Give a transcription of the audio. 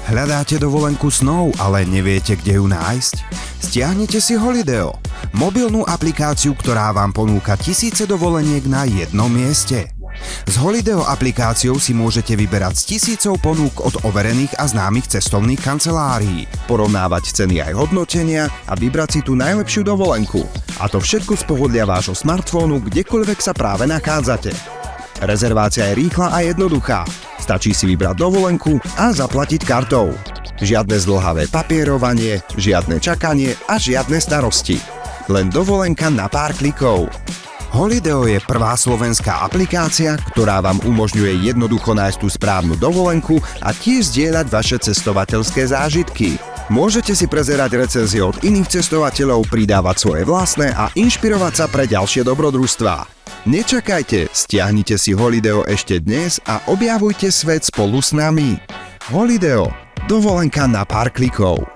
Hľadáte dovolenku snov, ale neviete, kde ju nájsť? Stiahnite si Holideo, mobilnú aplikáciu, ktorá vám ponúka tisíce dovoleniek na jednom mieste. S Holideo aplikáciou si môžete vyberať z tisícov ponúk od overených a známych cestovných kancelárií, porovnávať ceny aj hodnotenia a vybrať si tú najlepšiu dovolenku. A to všetko z pohodlia vášho smartfónu, kdekoľvek sa práve nachádzate. Rezervácia je rýchla a jednoduchá. Stačí si vybrať dovolenku a zaplatiť kartou. Žiadne zdĺhavé papierovanie, žiadne čakanie a žiadne starosti. Len dovolenka na pár klikov. Holideo je prvá slovenská aplikácia, ktorá vám umožňuje jednoducho nájsť tú správnu dovolenku a tiež zdieľať vaše cestovateľské zážitky. Môžete si prezerať recenzie od iných cestovateľov, pridávať svoje vlastné a inšpirovať sa pre ďalšie dobrodružstvá. Nečakajte, stiahnite si Holideo ešte dnes a objavujte svet spolu s nami. Holideo, dovolenka na pár klikov.